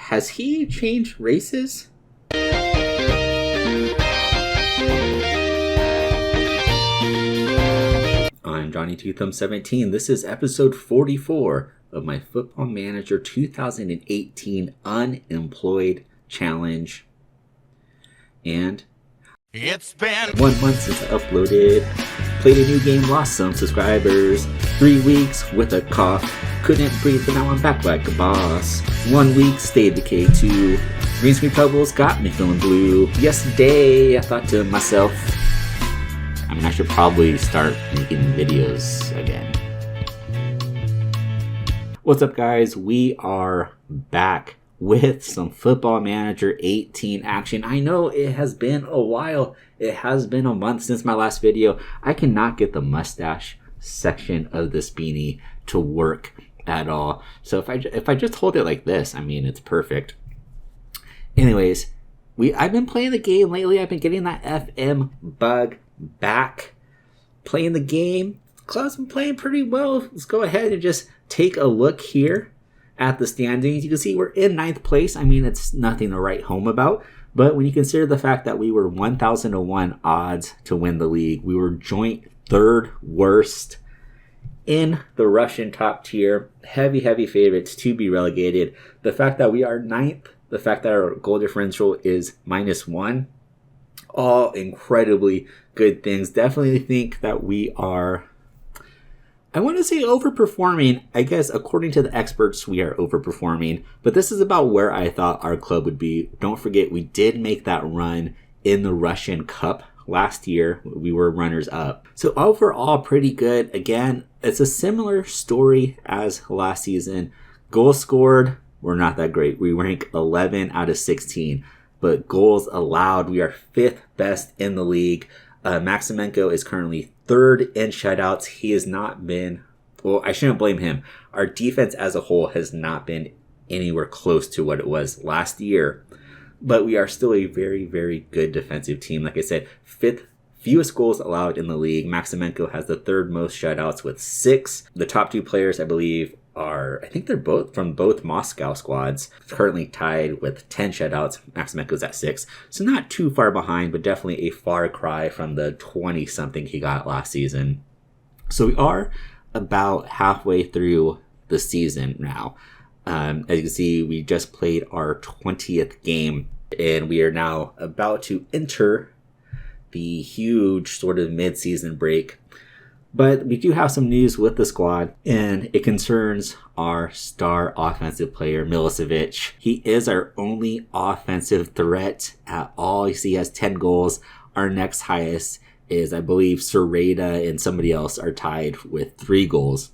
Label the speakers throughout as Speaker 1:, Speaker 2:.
Speaker 1: has he changed races? I'm Johnny Two Thumb 17. This is episode 44 of my Football Manager 2018 Unemployed Challenge. And it's been 1 month since I uploaded. Played a new game, lost some subscribers. 3 weeks with a cough. Couldn't breathe, but now I'm back like a boss. 1 week, stayed to K2. Green screen troubles got me feeling blue. Yesterday, I thought to myself, I should probably start making videos again. What's up, guys? We are back with some Football Manager 18 action. I know it has been a while. It has been a month since my last video. I cannot get the mustache section of this beanie to work at all. So if I just hold it like this, it's perfect. Anyways, I've been playing the game lately. I've been getting that FM bug back. Playing the game. Club's been playing pretty well. Let's go ahead and just take a look here at the standings. You can see we're in 9th place. It's nothing to write home about. But when you consider the fact that we were 1,001 odds to win the league, we were joint 3rd worst in the Russian top tier. Heavy favorites to be relegated. The fact that we are 9th, the fact that our goal differential is -1, all incredibly good things. Definitely think that we are, I want to say, overperforming. I guess according to the experts, we are overperforming. But this is about where I thought our club would be. Don't forget, we did make that run in the Russian Cup last year. We were runners up. So overall, pretty good. Again, it's a similar story as last season. Goals scored, we're not that great. We rank 11 out of 16. But goals allowed, we are 5th best in the league. Maximenko is currently 3rd in shutouts. He has not been, well, I shouldn't blame him. Our defense as a whole has not been anywhere close to what it was last year. But we are still a very good defensive team. Like I said, 5th fewest goals allowed in the league. Maximenko has the 3rd most shutouts with 6. The top 2 players, I believe, I think they're both from both Moscow squads, currently tied with 10 shutouts. Maximenko's at 6. So not too far behind, but definitely a far cry from the 20-something he got last season. So we are about halfway through the season now. As you can see, we just played our 20th game, and we are now about to enter the huge sort of mid-season break. But we do have some news with the squad, and it concerns our star offensive player, Milicevic. He is our only offensive threat at all. You see, he has 10 goals. Our next highest is, I believe, Sereda and somebody else are tied with 3 goals.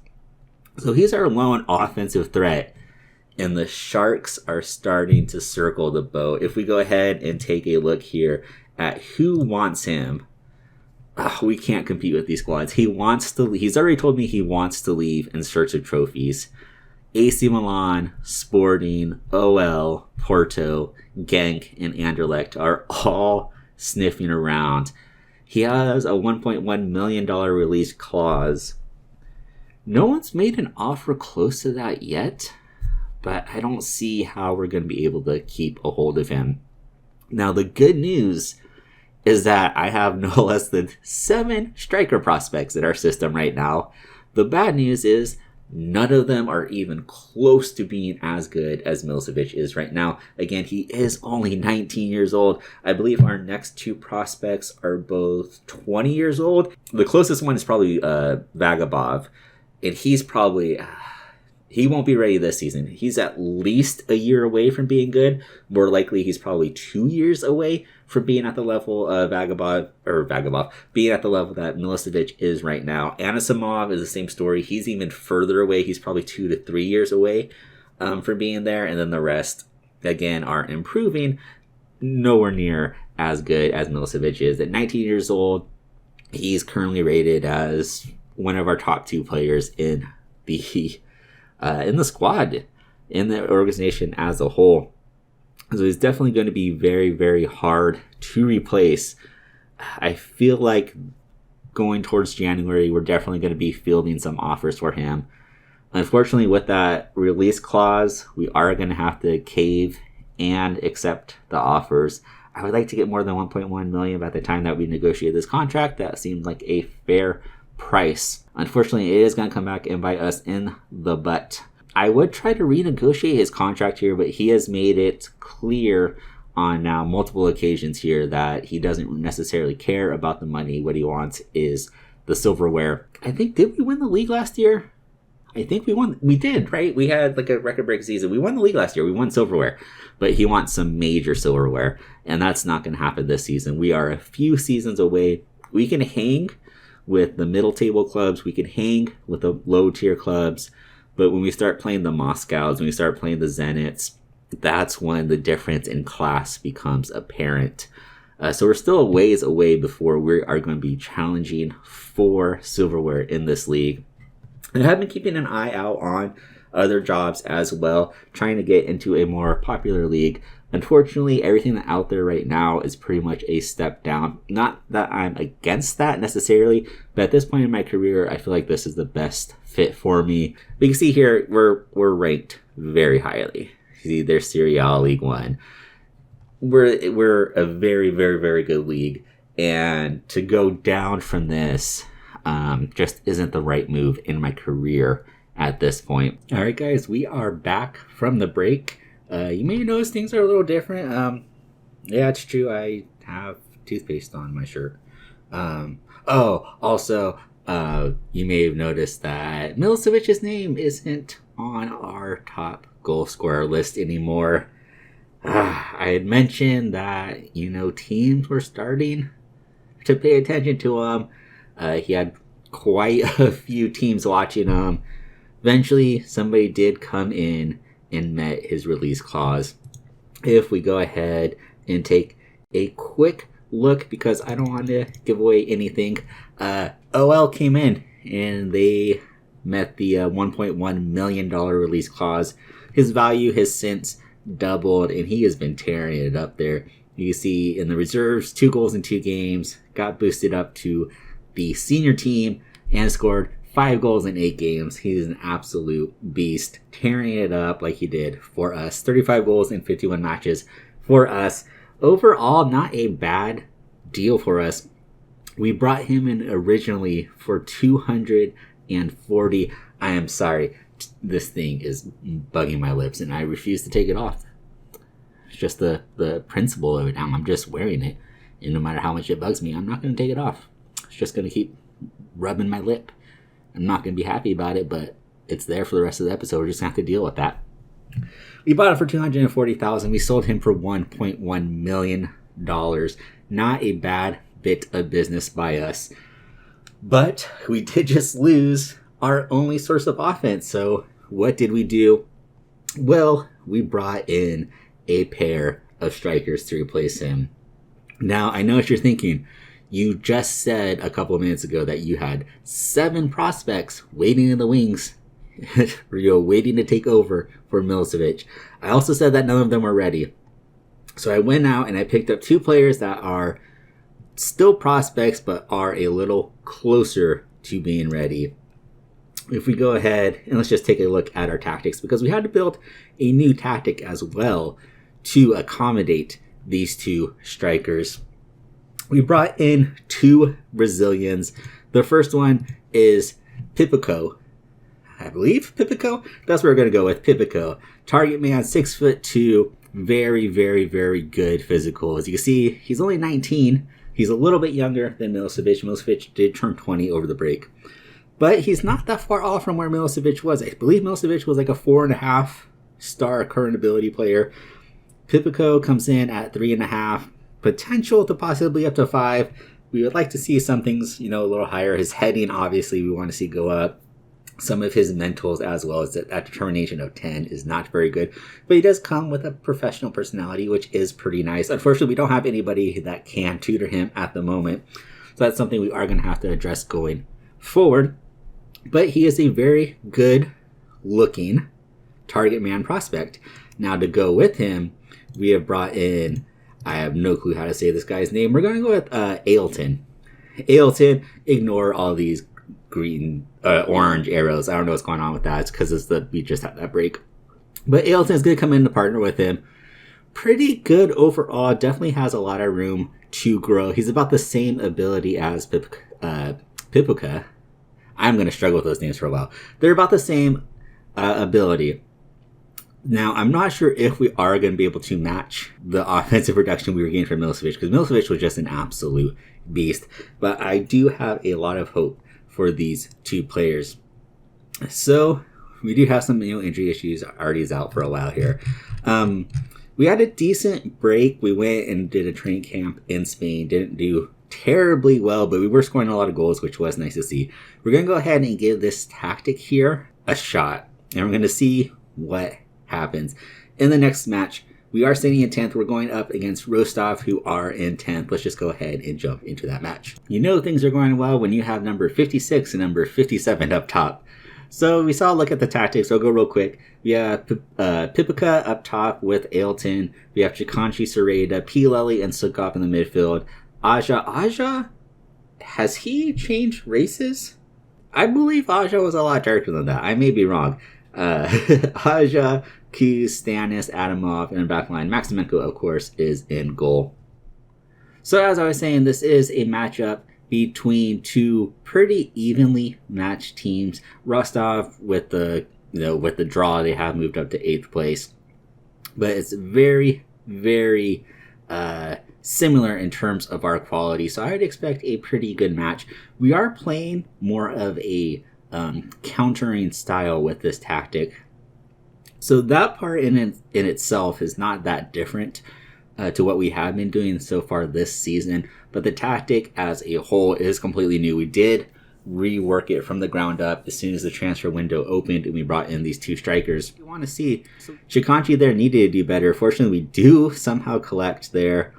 Speaker 1: So he's our lone offensive threat, and the Sharks are starting to circle the boat. If we go ahead and take a look here at who wants him, we can't compete with these squads. He's already told me he wants to leave in search of trophies. AC Milan, Sporting, OL, Porto, Genk, and Anderlecht are all sniffing around. He has a $1.1 million release clause. No one's made an offer close to that yet, but I don't see how we're going to be able to keep a hold of him. Now, the good news is that I have no less than 7 striker prospects in our system right now. The bad news is none of them are even close to being as good as Milicevic is right now. Again, he is only 19 years old. I believe our next 2 prospects are both 20 years old. The closest one is probably Vagabov, and he's probably... he won't be ready this season. He's at least a year away from being good. More likely, he's probably 2 years away from being at the level of Vagabov, being at the level that Milicevic is right now. Anisimov is the same story. He's even further away. He's probably 2 to 3 years away from being there. And then the rest, again, are improving. Nowhere near as good as Milicevic is. At 19 years old, he's currently rated as one of our top 2 players in the squad, in the organization as a whole. So he's definitely going to be very hard to replace. I feel like going towards January, we're definitely going to be fielding some offers for him. Unfortunately, with that release clause, we are going to have to cave and accept the offers. I would like to get more than 1.1 million by the time that we negotiate this contract. That seemed like a fair price. Unfortunately, it is going to come back and bite us in the butt. I would try to renegotiate his contract here, but he has made it clear on now multiple occasions here that he doesn't necessarily care about the money. What he wants is the silverware. I think, did we win the league last year? I think we won. We did, right? We had like a record-breaking season. We won the league last year. We won silverware. But he wants some major silverware, and that's not going to happen this season. We are a few seasons away. We can hang with the middle table clubs. We can hang with the low-tier clubs. But when we start playing the Moscows, when we start playing the Zenits, that's when the difference in class becomes apparent. So we're still a ways away before we are going to be challenging for silverware in this league. And I have been keeping an eye out on other jobs as well, trying to get into a more popular league. Unfortunately, everything that's out there right now is pretty much a step down. Not that I'm against that necessarily, but at this point in my career, I feel like this is the best fit for me. But you can see here, we're ranked very highly. See, there's Serie A League One. We're a very, very, very good league, and to go down from this just isn't the right move in my career at this point. All right, guys, we are back from the break. You may notice things are a little different. Yeah, it's true. I have toothpaste on my shirt. Also, you may have noticed that Milosevic's name isn't on our top goal scorer list anymore. I had mentioned that, teams were starting to pay attention to him. He had quite a few teams watching him. Eventually, somebody did come in and met his release clause. If we go ahead and take a quick look, because I don't want to give away anything, OL came in and they met the $1.1 million release clause. His value has since doubled, and he has been tearing it up there. You see in the reserves, 2 goals in 2 games, got boosted up to the senior team, and scored 5 goals in 8 games. He's an absolute beast, tearing it up like he did for us. 35 goals in 51 matches for us. Overall, not a bad deal for us. We brought him in originally for 240. I am sorry. This thing is bugging my lips, and I refuse to take it off. It's just the principle of it now. I'm just wearing it, and no matter how much it bugs me, I'm not going to take it off. It's just going to keep rubbing my lip. I'm not going to be happy about it, but it's there for the rest of the episode. We're just going to have to deal with that. We bought it for $240,000. We sold him for $1.1 million. Not a bad bit of business by us. But we did just lose our only source of offense. So what did we do? Well, we brought in a pair of strikers to replace him. Now, I know what you're thinking. You just said a couple of minutes ago that you had 7 prospects waiting in the wings, waiting to take over for Milosevic. I also said that none of them were ready. So I went out and I picked up 2 players that are still prospects, but are a little closer to being ready. If we go ahead and let's just take a look at our tactics, because we had to build a new tactic as well to accommodate these 2 strikers. We brought in 2 Brazilians. The first one is Pipico. I believe Pipico? That's what we're going to go with, Pipico. Target man, 6'2", very, very, very good physical. As you can see, he's only 19. He's a little bit younger than Milosevic. Milosevic did turn 20 over the break. But he's not that far off from where Milosevic was. I believe Milosevic was like a 4.5 star current ability player. Pipico comes in at 3.5. Potential to possibly up to 5. We would like to see some things, a little higher. His heading, obviously, we want to see go up. Some of his mentals as well as that determination of 10 is not very good. But he does come with a professional personality, which is pretty nice. Unfortunately, we don't have anybody that can tutor him at the moment. So that's something we are going to have to address going forward. But he is a very good looking target man prospect. Now to go with him, we have brought in, I have no clue how to say this guy's name. We're going to go with Ailton. Ailton, ignore all these green, orange arrows. I don't know what's going on with that. It's because we just had that break. But Ailton's going to come in to partner with him. Pretty good overall. Definitely has a lot of room to grow. He's about the same ability as Pipuka. I'm going to struggle with those names for a while. They're about the same ability. Now, I'm not sure if we are going to be able to match the offensive production we were getting from Milicevic, because Milicevic was just an absolute beast. But I do have a lot of hope for these two players. So, we do have some injury issues. Artie's out for a while here. We had a decent break. We went and did a training camp in Spain. Didn't do terribly well, but we were scoring a lot of goals, which was nice to see. We're going to go ahead and give this tactic here a shot. And we're going to see what happens. In the next match, we are sitting in 10th. We're going up against Rostov, who are in 10th. Let's just go ahead and jump into that match. You know things are going well when you have number 56 and number 57 up top. So we saw a look at the tactics. I'll go real quick. We have Pipuka up top with Ailton. We have Chikanchi, Sereda, Pileli, and Sukov in the midfield. Aja, has he changed races? I believe Aja was a lot darker than that. I may be wrong. Aja, Kuz, Stanis, Adamov, and backline. Maximenko, of course, is in goal. So as I was saying, this is a matchup between two pretty evenly matched teams. Rostov, with the draw, they have moved up to 8th place, but it's very, very similar in terms of our quality. So I would expect a pretty good match. We are playing more of a countering style with this tactic, so that part in itself is not that different to what we have been doing so far this season. But the tactic as a whole is completely new. We did rework it from the ground up as soon as the transfer window opened and we brought in these two strikers. You want to see Chikanchi there needed to do better. Fortunately, we do somehow collect there.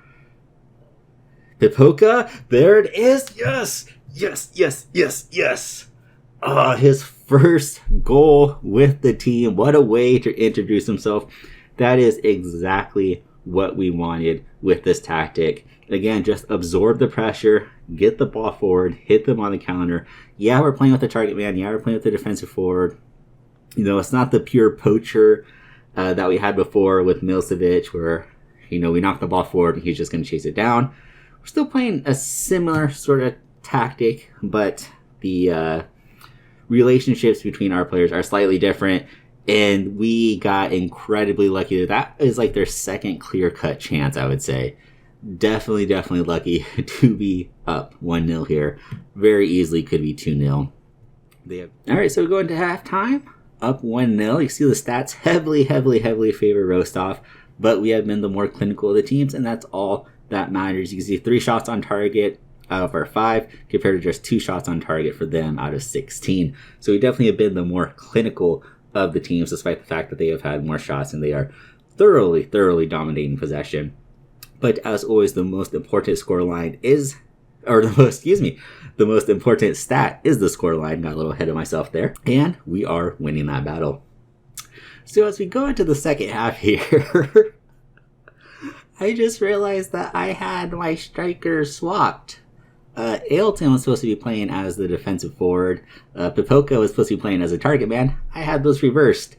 Speaker 1: Pipoka, there it is. Yes. His first goal with the team. What a way to introduce himself. That is exactly what we wanted with this tactic. Again, just absorb the pressure, get the ball forward, hit them on the counter. Yeah, we're playing with the target man. Yeah, we're playing with the defensive forward. It's not the pure poacher that we had before with Milicevic, where, we knock the ball forward and he's just going to chase it down. We're still playing a similar sort of tactic, but the relationships between our players are slightly different. And we got incredibly lucky. That is like their second clear-cut chance, I would say. Definitely lucky to be up 1-0 here. Very easily could be 2-0. Alright, so we go into halftime. Up 1-0. You see the stats heavily favor Rostov. But we have been the more clinical of the teams, and that's all that matters. You can see 3 shots on target out of our 5, compared to just 2 shots on target for them out of 16. So we definitely have been the more clinical of the teams, despite the fact that they have had more shots and they are thoroughly dominating possession. But as always, the most important scoreline is, the most important stat is the scoreline. Got a little ahead of myself there. And we are winning that battle. So as we go into the second half here, I just realized that I had my strikers swapped. Ailton was supposed to be playing as the defensive forward. Pipoka was supposed to be playing as a target man. I had those reversed.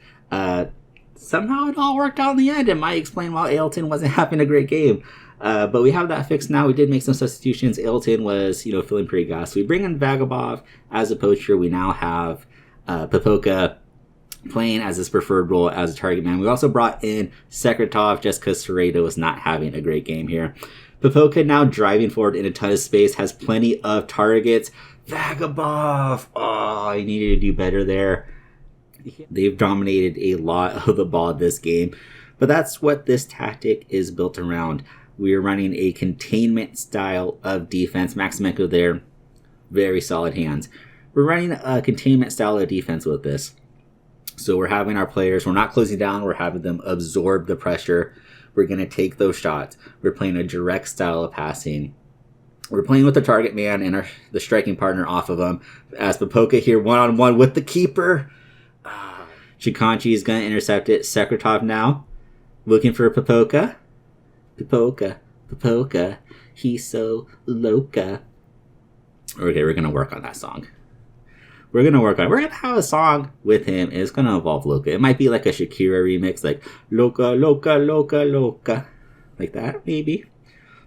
Speaker 1: Somehow it all worked out in the end. It might explain why Ailton wasn't having a great game. But we have that fixed now. We did make some substitutions. Ailton was, feeling pretty gassed. We bring in Vagabov as a poacher. We now have Pipoka playing as his preferred role as a target man. We also brought in Sekretov just because Sereda was not having a great game here. Pipoka now driving forward in a ton of space, has plenty of targets. Vagabov! Oh, I needed to do better there. They've dominated a lot of the ball this game, but that's what this tactic is built around. We are running a containment style of defense. Maximenko there, very solid hands. We're running a containment style of defense with this. So we're having our players, we're not closing down, we're having them absorb the pressure. We're going to take those shots. We're playing a direct style of passing. We're playing with the target man and the striking partner off of him. As Pipoka here, one-on-one with the keeper. Chikanchi is going to intercept it. Sekretov now looking for Pipoka. Pipoka. He's so loca. Okay, we're going to work on that song. we're going to work on it. We're going to have a song with him, and it's going to involve Loca. It might be like a Shakira remix, like Loca, Loca, Loca, Loca. Like that, maybe.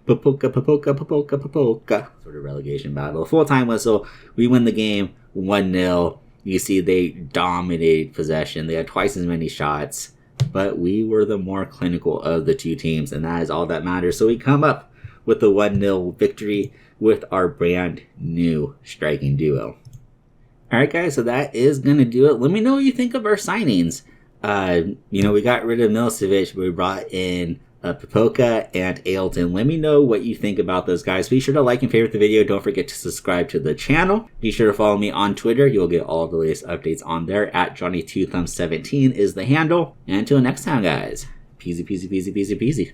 Speaker 1: Papoka, papoka, papoka, papoka. Sort of relegation battle. Full-time whistle. We win the game 1-0. You see they dominated possession. They had twice as many shots. But we were the more clinical of the two teams, and that is all that matters. So we come up with the 1-0 victory with our brand new striking duo. Alright guys, so that is going to do it. Let me know what you think of our signings. We got rid of Milicevic, but we brought in Papoka and Ailton. Let me know what you think about those guys. Be sure to like and favorite the video. Don't forget to subscribe to the channel. Be sure to follow me on Twitter. You'll get all of the latest updates on there. At Johnny2Thumbs17 is the handle. And until next time, guys. Peasy, peasy, peasy, peasy, peasy.